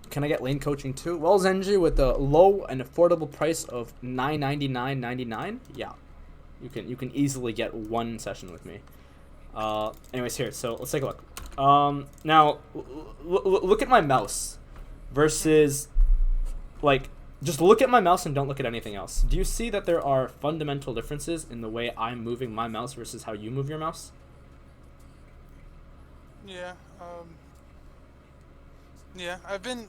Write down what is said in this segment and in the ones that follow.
Can I get lane coaching too? Well, Zenji, with the low and affordable price of $9.99.99, yeah, you can easily get one session with me. Anyways, here, so let's take a look. Now, look at my mouse versus, like, just look at my mouse and don't look at anything else. Do you see that there are fundamental differences in the way I'm moving my mouse versus how you move your mouse? Yeah. Yeah. I've been,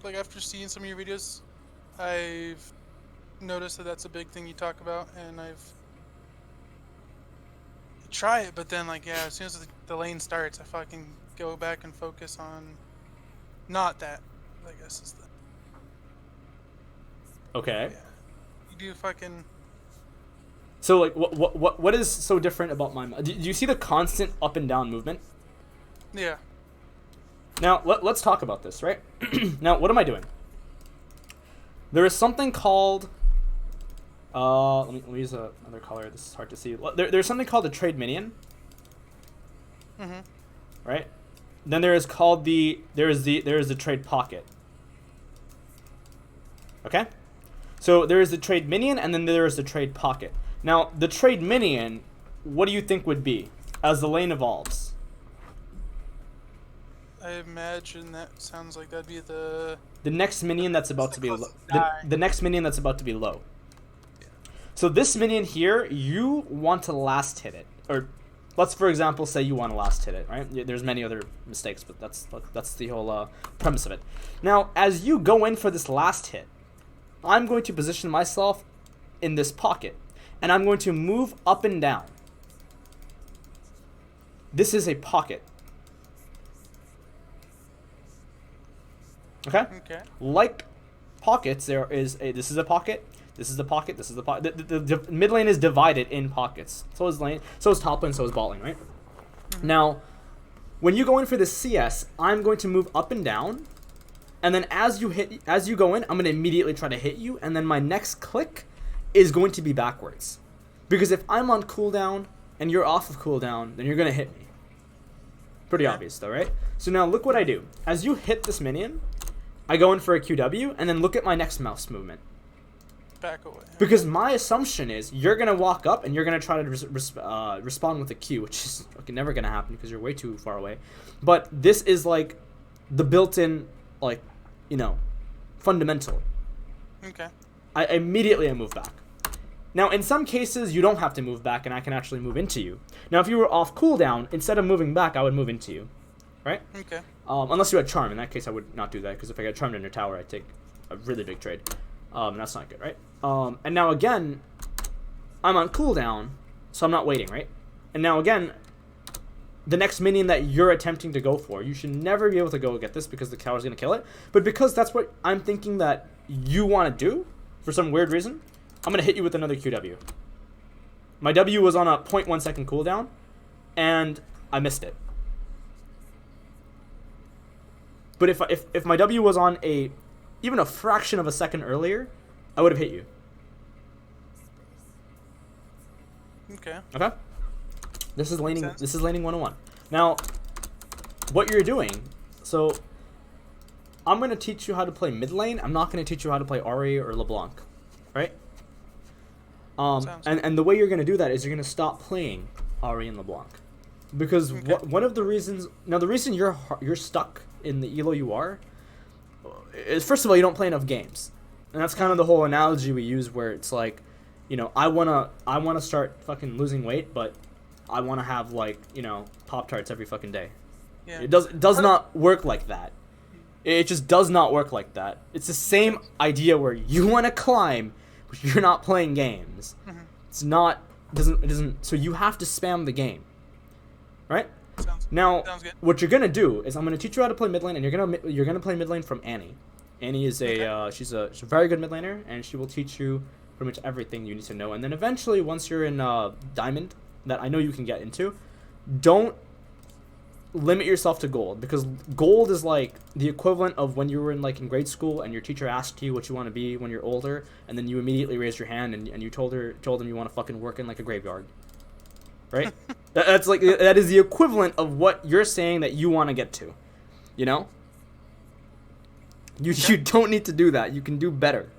like, after seeing some of your videos, I've noticed that that's a big thing you talk about, and I've try it, but then, like, yeah, as soon as the lane starts, I fucking go back and focus on not that, I guess is the, Okay. yeah. You do fucking, So, like, what is so different about my... Do you see the constant up and down movement? yeah. Now, let's talk about this, right? Now, what am I doing? There is something called... let me use another color. This is hard to see. There's something called the trade minion. Mm-hmm. Right? Then there is called there is the trade pocket. Okay? So there is the trade minion, and then there is the trade pocket. Now, the trade minion, what do you think would be as the lane evolves? I imagine that sounds like that'd be the next minion that's about to be low. die. The next minion that's about to be low. Yeah. So this minion here, you want to last hit it, or let's for example say you want to last hit it, right? There's many other mistakes, but that's the whole premise of it. Now, as you go in for this last hit, I'm going to position myself in this pocket, and I'm going to move up and down. This is a pocket. Okay? Okay. Like pockets, there is this is a pocket, this is the pocket, this is the pocket. The mid lane is divided in pockets. So is top lane, so is bot lane, right? Mm-hmm. Now, when you go in for the CS, I'm going to move up and down, and then as you go in, I'm going to immediately try to hit you, and then my next click is going to be backwards. Because if I'm on cooldown and you're off of cooldown, then you're going to hit me. Pretty obvious though, right? So now look what I do. As you hit this minion, I go in for a QW, and then look at my next mouse movement. Back away. Because my assumption is you're going to walk up and you're going to try to respond with a Q, which is never going to happen because you're way too far away. But this is like the built-in, like, fundamental. Okay. I immediately move back. Now, in some cases, you don't have to move back, and I can actually move into you. Now, if you were off cooldown, instead of moving back, I would move into you. Right? Okay. Unless you had Charm. In that case, I would not do that, because if I got Charmed in your tower, I'd take a really big trade. That's not good, right? And now, again, I'm on cooldown, so I'm not waiting, right? And now, again, the next minion that you're attempting to go for, you should never be able to go get this because the tower's going to kill it. But because that's what I'm thinking that you want to do, for some weird reason, I'm going to hit you with another QW. My W was on a 0.1 second cooldown, and I missed it. But if my W was on even a fraction of a second earlier, I would have hit you. Okay. Okay? This is laning 101. Now, what you're doing, so I'm going to teach you how to play mid lane. I'm not going to teach you how to play Ahri or LeBlanc, right? And the way you're going to do that is you're going to stop playing Ahri and LeBlanc. Because one of the reasons, now the reason you're stuck in the elo you are is, first of all, you don't play enough games. And that's kind of the whole analogy we use, where it's like, I wanna start fucking losing weight, but I wanna have, like, Pop-Tarts every fucking day. Yeah. It does not work like that. It just does not work like that. It's the same idea where you wanna climb, but you're not playing games. Mm-hmm. It doesn't. So you have to spam the game, right? Sounds good. What you're gonna do is I'm gonna teach you how to play mid lane, and you're gonna play mid lane from Annie. Annie is she's a very good mid laner, and she will teach you pretty much everything you need to know. And then eventually, once you're in Diamond, that I know you can get into, don't limit yourself to gold, because gold is like the equivalent of when you were in grade school and your teacher asked you what you want to be when you're older, and then you immediately raised your hand and you told them you want to fucking work in like a graveyard, right? that is the equivalent of what you're saying that you want to get to, You don't need to do that. You can do better,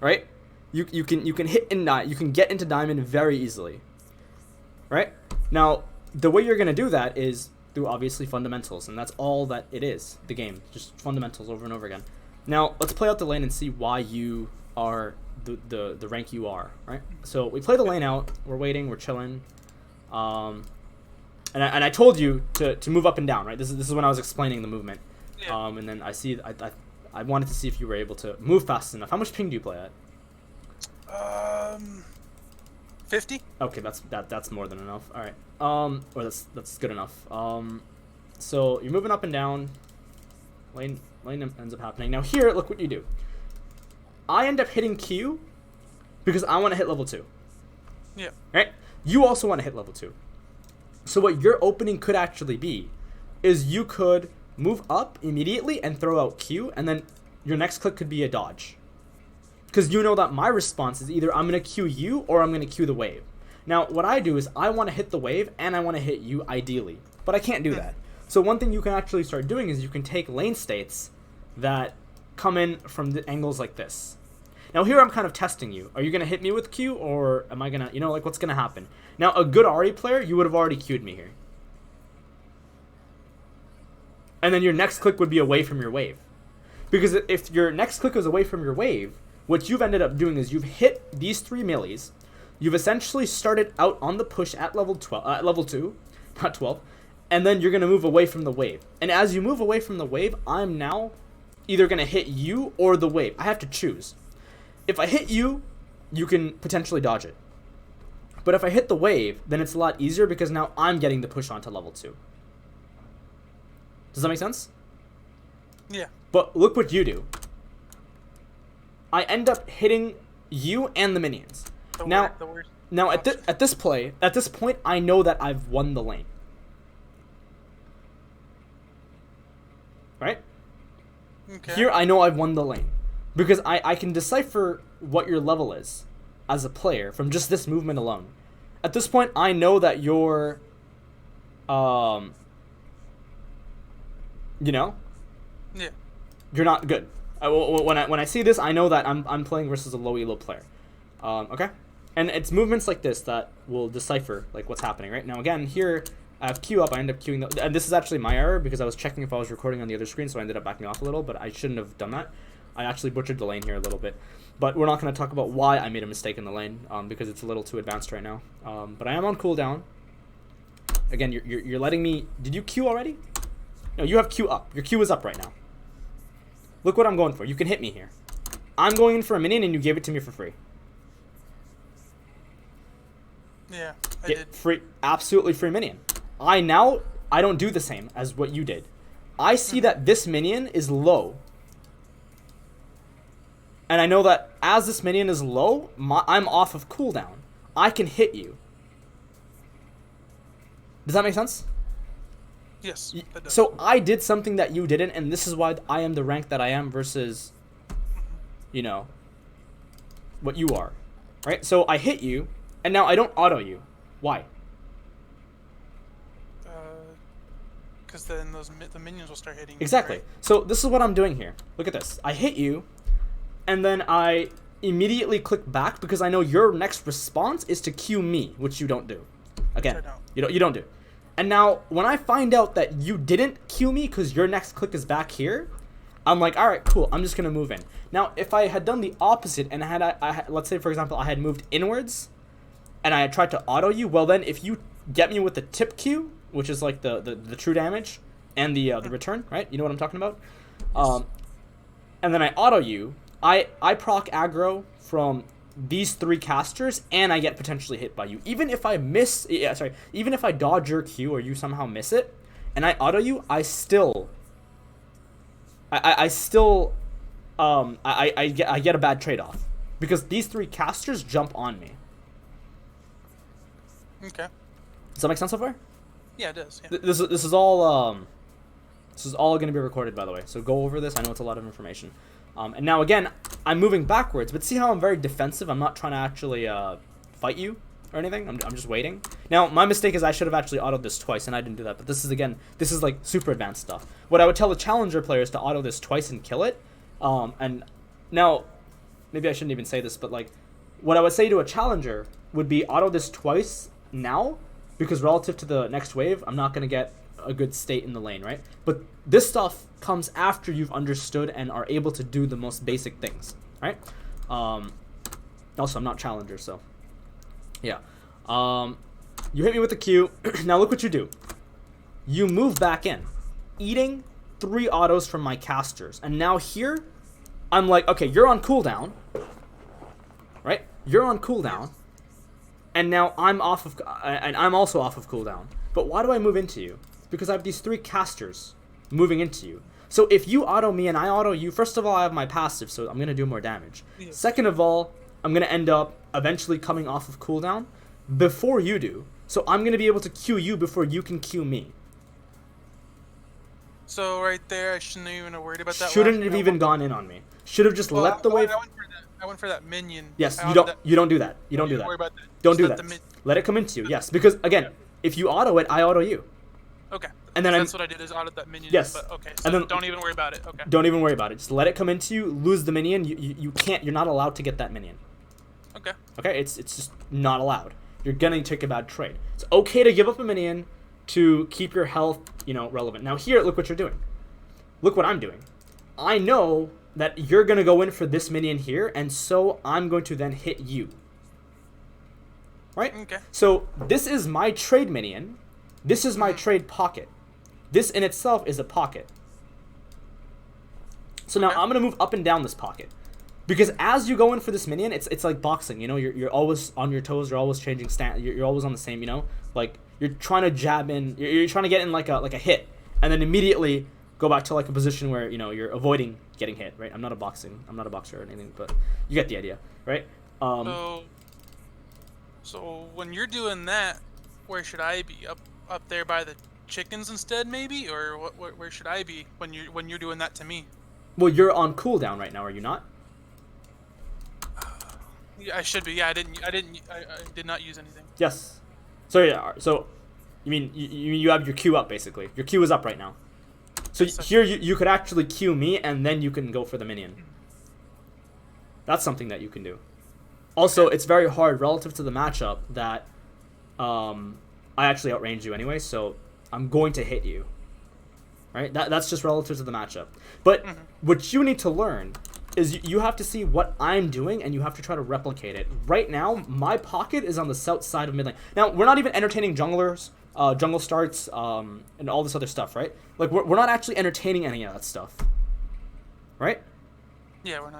right? You can hit and you can get into diamond very easily, right? Now the way you're gonna do that is through obviously fundamentals, and that's all that it is. The game, just fundamentals over and over again. Now let's play out the lane and see why you are the rank you are, right? So we play the lane out. We're waiting. We're chilling. And I told you to move up and down, right? This is when I was explaining the movement. Yeah. And then I wanted to see if you were able to move fast enough. How much ping do you play at? 50. Okay, that's more than enough. All right. Or that's good enough. So you're moving up and down. Lane ends up happening. Now here, look what you do. I end up hitting Q because I want to hit level 2. Yeah. Right? You also want to hit level 2. So what your opening could actually be is you could move up immediately and throw out Q, and then your next click could be a dodge. Because you know that my response is either I'm going to Q you or I'm going to Q the wave. Now, what I do is I want to hit the wave and I want to hit you ideally. But I can't do that. So one thing you can actually start doing is you can take lane states that come in from the angles like this. Now here I'm kind of testing you. Are you going to hit me with Q, or am I going to, like what's going to happen? Now a good Ari player, you would have already Q'd me here. And then your next click would be away from your wave. Because if your next click is away from your wave, what you've ended up doing is you've hit these 3 millies. You've essentially started out on the push at level 2, not 12, and then you're going to move away from the wave. And as you move away from the wave, I'm now either going to hit you or the wave. I have to choose. If I hit you, you can potentially dodge it. But if I hit the wave, then it's a lot easier because now I'm getting the push onto level 2. Does that make sense? Yeah. But look what you do. I end up hitting you and the minions. Now at this point, I know that I've won the lane. Right? Okay. Here, I know I've won the lane. Because I can decipher what your level is as a player from just this movement alone. At this point, I know that you're, Yeah. You're not good. When I see this, I know that I'm playing versus a low elo player. Okay? And it's movements like this that will decipher like what's happening, right? Now again, here I have Q up, I end up queuing and this is actually my error because I was checking if I was recording on the other screen, so I ended up backing off a little, but I shouldn't have done that. I actually butchered the lane here a little bit. But we're not going to talk about why I made a mistake in the lane, because it's a little too advanced right now. But I am on cooldown. Again, you're letting me... Did you Q already? No, you have Q up. Your Q is up right now. Look what I'm going for. You can hit me here. I'm going in for a minion and you gave it to me for free. Yeah, I Get did. free, absolutely free minion. I don't do the same as what you did. I see that this minion is low. And I know that as this minion is low, I'm off of cooldown. I can hit you. Does that make sense? Yes, that does. So I did something that you didn't, and this is why I am the rank that I am versus, what you are. Right? So I hit you, and now I don't auto you. Why? Because then the minions will start hitting. Exactly. You, right? So this is what I'm doing here. Look at this. I hit you, and then I immediately click back because I know your next response is to Q me, which you don't do. Again, you don't do. And now when I find out that you didn't Q me because your next click is back here, I'm like, all right, cool. I'm just gonna move in. Now, if I had done the opposite and let's say for example I had moved inwards, and I had tried to auto you, well then if you get me with the tip Q, which is like the true damage and the return, right? You know what I'm talking about? Yes. And then I auto you. I proc aggro from these 3 casters, and I get potentially hit by you. Even if I even if I dodge your Q or you somehow miss it, and I auto you, I get a bad trade-off. Because these 3 casters jump on me. Okay. Does that make sense so far? Yeah, it does. Yeah. This is all going to be recorded, by the way. So go over this. I know it's a lot of information. And now again, I'm moving backwards, but see how I'm very defensive? I'm not trying to actually fight you or anything. I'm just waiting. Now, my mistake is I should have actually autoed this twice, and I didn't do that. But this is like super advanced stuff. What I would tell the challenger players to auto this twice and kill it And now, maybe I shouldn't even say this, but like, what I would say to a challenger would be auto this twice now, because relative to the next wave, I'm not gonna get a good state in the lane, right? But this stuff comes after you've understood and are able to do the most basic things, right? Also, I'm not challenger, so yeah. You hit me with the Q. Now look what you do. You move back in, eating 3 autos from my casters, and now here, I'm like, okay, you're on cooldown, right? You're on cooldown, and now I'm off of, and I'm also off of cooldown. But why do I move into you? Because I have these 3 casters moving into you. So if you auto me and I auto you, first of all, I have my passive, so I'm gonna do more damage. Yeah. Second of all, I'm gonna end up eventually coming off of cooldown before you do. So I'm gonna be able to Q you before you can Q me. So right there, I shouldn't even have worried about that. Shouldn't have even gone in on me. Should have just let the wave. I went for that minion. Yes, you don't do that. You don't do that. Don't do that. Let it come into you. Yes, because again, if you auto it, I auto you. Okay. And then that's what I did, is auto that minion. Yes. But okay. So and then, don't even worry about it. Okay. Don't even worry about it. Just let it come into you. Lose the minion. You can't. You're not allowed to get that minion. Okay. Okay. It's just not allowed. You're gonna take a bad trade. It's okay to give up a minion to keep your health, relevant. Now here, look what you're doing. Look what I'm doing. I know that you're gonna go in for this minion here, and so I'm going to then hit you. Right? Okay. So this is my trade minion. This is my trade pocket. This in itself is a pocket. So now I'm gonna move up and down this pocket, because as you go in for this minion, it's like boxing. You're always on your toes. You're always changing stand. You're always on the same. Like you're trying to jab in. You're trying to get in like a hit, and then immediately go back to like a position where you're avoiding getting hit. Right? I'm not a boxer or anything, but you get the idea, right? So when you're doing that, where should I be? Up there by the chickens instead, maybe, or where should I be when you're doing that to me? Well, you're on cooldown right now, are you not? Yeah, I should be. Yeah, I did not use anything. Yes. So yeah. So, you mean you have your Q up basically? Your Q is up right now. So here you could actually Q me, and then you can go for the minion. That's something that you can do. Also, it's very hard relative to the matchup that I actually outrange you anyway, so I'm going to hit you. Right? That's just relative to the matchup. But what you need to learn is you have to see what I'm doing, and you have to try to replicate it. Right now, my pocket is on the south side of mid lane. Now, we're not even entertaining junglers, jungle starts, and all this other stuff, right? Like, we're not actually entertaining any of that stuff. Right? Yeah, we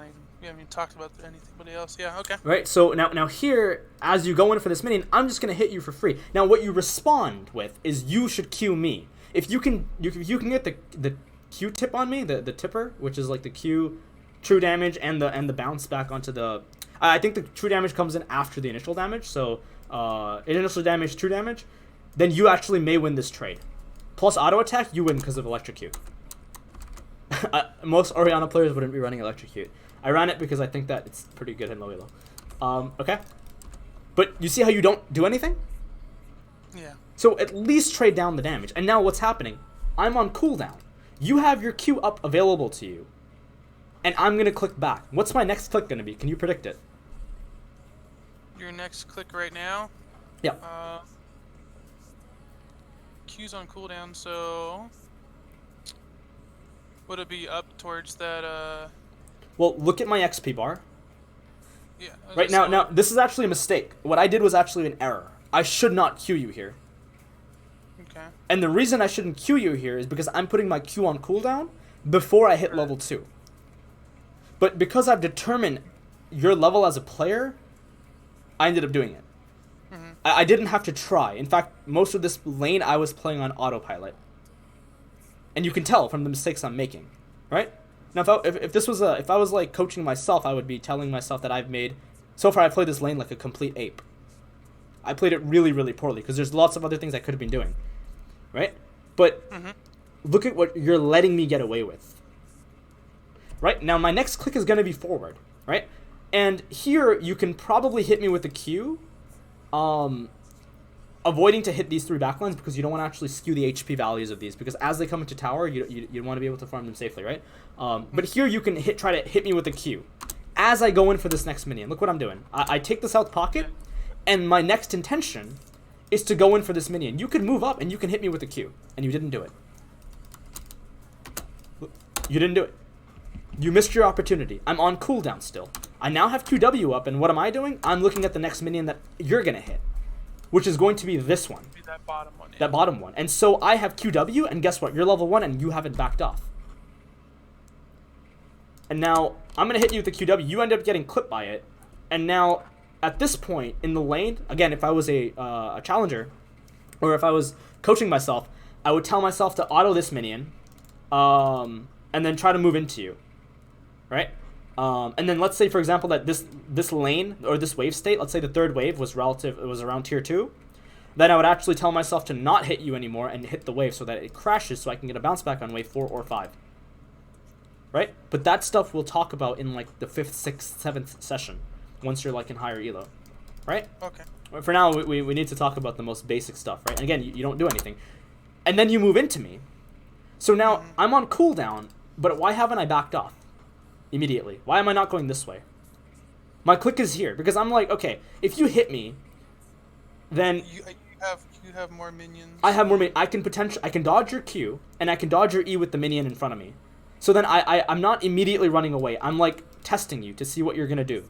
haven't even talked about anybody else. Yeah, okay. Right, so now here, as you go in for this minion, I'm just going to hit you for free. Now, what you respond with is you should Q me. If you can get the Q tip on me, the tipper, which is like the Q true damage and the bounce back onto the... I think the true damage comes in after the initial damage, so initial damage, true damage, then you actually may win this trade. Plus auto attack, you win because of electrocute. Most Orianna players wouldn't be running electrocute. I ran it because I think that it's pretty good in low elo. Okay. But you see how you don't do anything? Yeah. So at least trade down the damage. And now what's happening? I'm on cooldown. You have your Q up available to you. And I'm going to click back. What's my next click going to be? Can you predict it? Your next click right now? Yeah. Q's on cooldown, so... Would it be up towards that, Well, look at my XP bar. Yeah. Right now, this is actually a mistake. What I did was actually an error. I should not Q you here. Okay. And the reason I shouldn't Q you here is because I'm putting my Q on cooldown before I hit level 2. But because I've determined your level as a player, I ended up doing it. I didn't have to try. In fact, most of this lane I was playing on autopilot. And you can tell from the mistakes I'm making, right? Now, if I was like coaching myself, I would be telling myself that I've made... So far, I played this lane like a complete ape. I played it really, really poorly because there's lots of other things I could have been doing, right? But look at what you're letting me get away with. Right? Now, my next click is going to be forward, right? And here, you can probably hit me with a Q. avoiding to hit these 3 backlines because you don't want to actually skew the HP values of these, because as they come into tower, you want to be able to farm them safely, right? But here you can try to hit me with a Q. As I go in for this next minion, look what I'm doing. I take the south pocket, and my next intention is to go in for this minion. You can move up and you can hit me with a Q, and you didn't do it. You didn't do it. You missed your opportunity. I'm on cooldown still. I now have QW up, and what am I doing? I'm looking at the next minion that you're going to hit, which is going to be this one. That bottom one. Yeah. That bottom one. And so I have QW, and guess what? You're level 1, and you haven't backed off. And now I'm going to hit you with the QW. You end up getting clipped by it. And now, at this point in the lane, again, if I was a challenger, or if I was coaching myself, I would tell myself to auto this minion, and then try to move into you, right? And then let's say, for example, that this lane, or this wave state, let's say the 3rd wave was around tier 2, then I would actually tell myself to not hit you anymore and hit the wave so that it crashes so I can get a bounce back on wave 4 or 5. Right? But that stuff we'll talk about in like the 5th, 6th, 7th session, once you're like in higher elo. Right? Okay. For now, we need to talk about the most basic stuff, right? And again, you don't do anything. And then you move into me. So now I'm on cooldown, but why haven't I backed off immediately? Why am I not going this way? My click is here because I'm like, okay, if you hit me, then you have more minions. I have more minions. I can dodge your Q, and I can dodge your E with the minion in front of me. So then I'm not immediately running away. I'm like testing you to see what you're gonna do.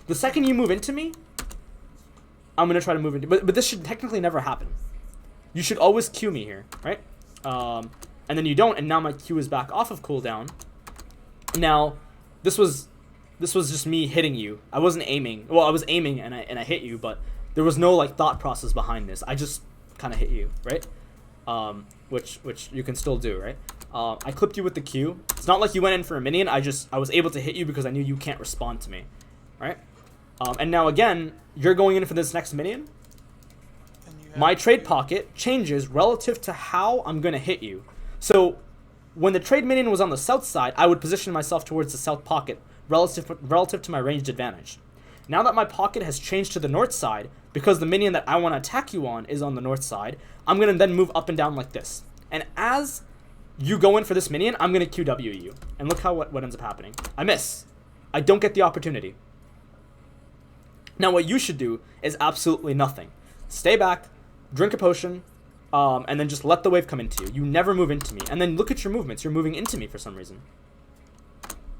The second you move into me, I'm gonna try to move into. But this should technically never happen. You should always Q me here, right? And then you don't, and now my Q is back off of cooldown. Now, this was just me hitting you. I wasn't aiming. Well, I was aiming and I hit you, but there was no like thought process behind this. I just kind of hit you, right? Which you can still do, right? I clipped you with the Q. It's not like you went in for a minion. I was able to hit you because I knew you can't respond to me, right? And now again, you're going in for this next minion. My trade pocket changes relative to how I'm gonna hit you. So when the trade minion was on the south side, I would position myself towards the south pocket relative to my ranged advantage. Now that my pocket has changed to the north side, because the minion that I want to attack you on is on the north side, I'm going to then move up and down like this. And as you go in for this minion, I'm going to QW you. And look how what ends up happening. I miss. I don't get the opportunity. Now what you should do is absolutely nothing. Stay back, drink a potion, and then just let the wave come into you. You never move into me. And then look at your movements. You're moving into me for some reason.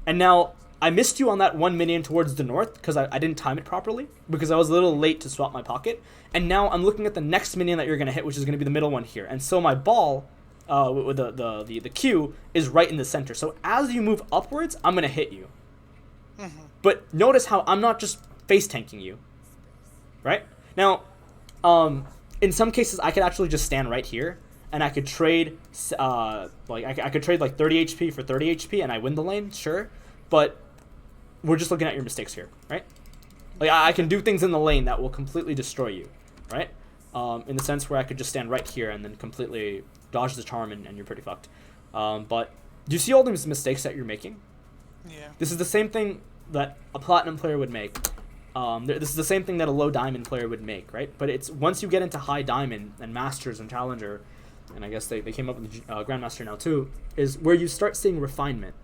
And now I missed you on that one minion towards the north because I didn't time it properly because I was a little late to swap my pocket. And now I'm looking at the next minion that you're going to hit, which is going to be the middle one here. And so my ball with the Q is right in the center. So as you move upwards, I'm going to hit you. Mm-hmm. But notice how I'm not just face tanking you. Right? Now, in some cases, I could actually just stand right here. And I could trade, I could trade like 30 HP for 30 HP and I win the lane, sure. But we're just looking at your mistakes here, right? Like I can do things in the lane that will completely destroy you, right? In the sense where I could just stand right here and then completely dodge the charm and you're pretty fucked. But do you see all these mistakes that you're making? Yeah. This is the same thing that a platinum player would make. This is the same thing that a low diamond player would make, right? But it's once you get into high diamond and masters and challenger, and I guess they came up with grandmaster now too, is where you start seeing refinement.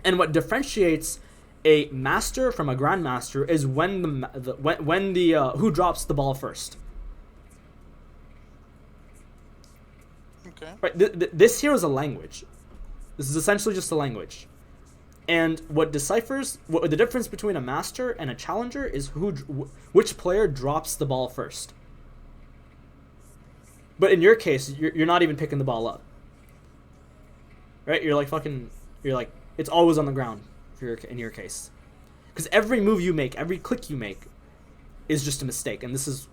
And what differentiates a master from a grandmaster is when the who drops the ball first. Okay. Right. This here is a language. This is essentially just a language. And what the difference between a master and a challenger is which player drops the ball first. But in your case, you're not even picking the ball up. Right? You're like it's always on the ground in your case. Because every move you make, every click you make is just a mistake. And this is,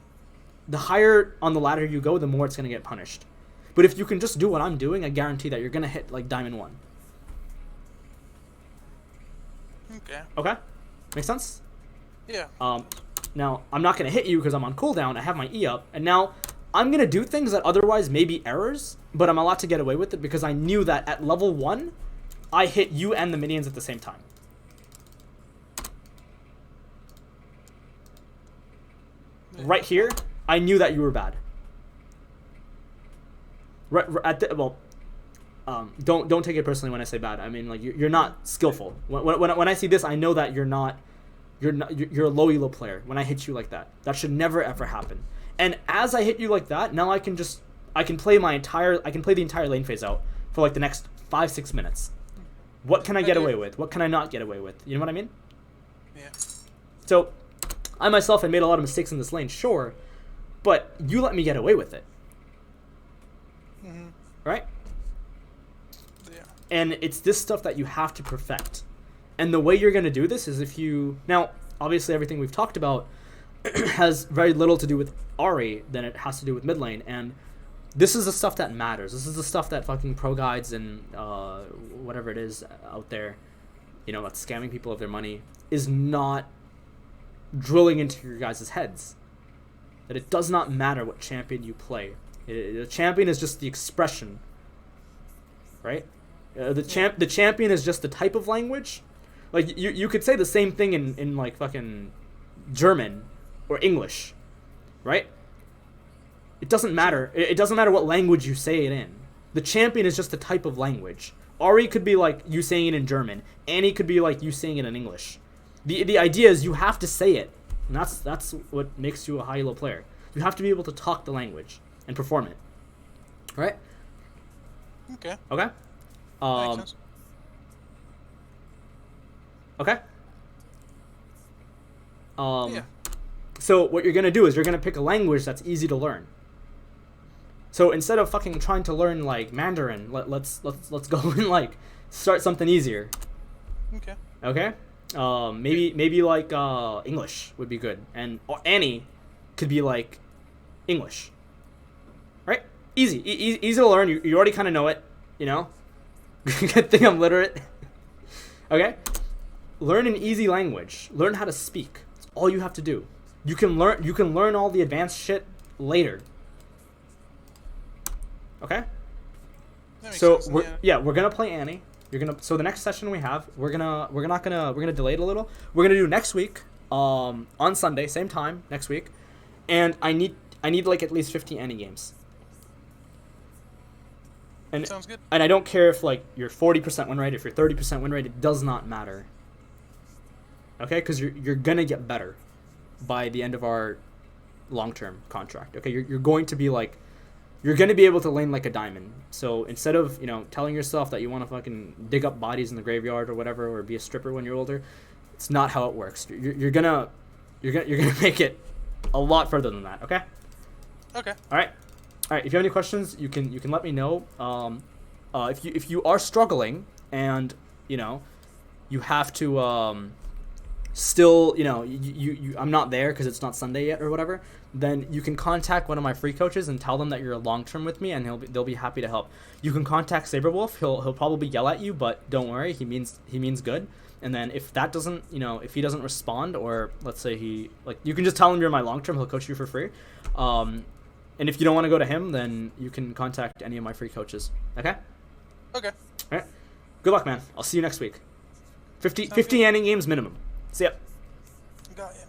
the higher on the ladder you go, the more it's going to get punished. But if you can just do what I'm doing, I guarantee that you're going to hit like Diamond 1. Okay. Okay? Make sense? Yeah. Now, I'm not going to hit you because I'm on cooldown. I have my E up. And now I'm going to do things that otherwise may be errors, but I'm allowed to get away with it because I knew that at level 1, I hit you and the minions at the same time. Yeah. Right here, I knew that you were bad. Right at the, well, don't take it personally when I say bad. I mean, like, you're not skillful. When I see this, I know that you're a low elo player. When I hit you like that, that should never ever happen. And as I hit you like that, now I can play the entire lane phase out for like the next 5-6 minutes. What can I get away with? What can I not get away with? You know what I mean? Yeah. So, I myself had made a lot of mistakes in this lane, sure, but you let me get away with it. Mm-hmm. Right? Yeah. And it's this stuff that you have to perfect. And the way you're going to do this is if you... Now, obviously everything we've talked about has very little to do with Ahri than it has to do with mid lane. And this is the stuff that matters. This is the stuff that fucking pro guides and whatever it is out there, that's scamming people of their money, is not drilling into your guys' heads. That it does not matter what champion you play. The champion is just the expression, right? The champion is just the type of language. Like, you could say the same thing in like fucking German or English, right? It doesn't matter. It doesn't matter what language you say it in. The champion is just the type of language. Ahri could be like you saying it in German. Annie could be like you saying it in English. The idea is you have to say it. And that's what makes you a high elo player. You have to be able to talk the language and perform it. Right? Okay. Okay? Makes sense. Okay? Yeah. So what you're going to do is you're going to pick a language that's easy to learn. So instead of fucking trying to learn like Mandarin, let's go and like start something easier. Okay. Okay? Maybe like English would be good. And or Annie could be like English. Right? Easy to learn. You already kind of know it, Good thing I'm literate. Okay? Learn an easy language. Learn how to speak. That's all you have to do. You can learn all the advanced shit later. Okay? So sense, we're gonna play Annie. So the next session we have, we're gonna delay it a little. We're gonna do next week, on Sunday, same time next week, and I need like at least 50 Annie games. And sounds good. And I don't care if like you're 40% win rate, if you're 30% win rate, it does not matter. Okay, because you're gonna get better by the end of our long-term contract. Okay, you're going to be like. You're going to be able to lane like a diamond. So instead of, telling yourself that you want to fucking dig up bodies in the graveyard or whatever, or be a stripper when you're older, it's not how it works. You're gonna make it a lot further than that, okay? Okay. All right. If you have any questions, you can let me know. If you are struggling and, you have to still, I'm not there because it's not Sunday yet or whatever, then you can contact one of my free coaches and tell them that you're long term with me, and they'll be happy to help. You can contact Saberwolf. He'll probably yell at you, but don't worry, he means good. And then if that doesn't, if he doesn't respond, or let's say you can just tell him you're my long term. He'll coach you for free. And if you don't want to go to him, then you can contact any of my free coaches. Okay. Okay. All right. Good luck, man. I'll see you next week. 50 Annie games minimum. See ya. Got ya.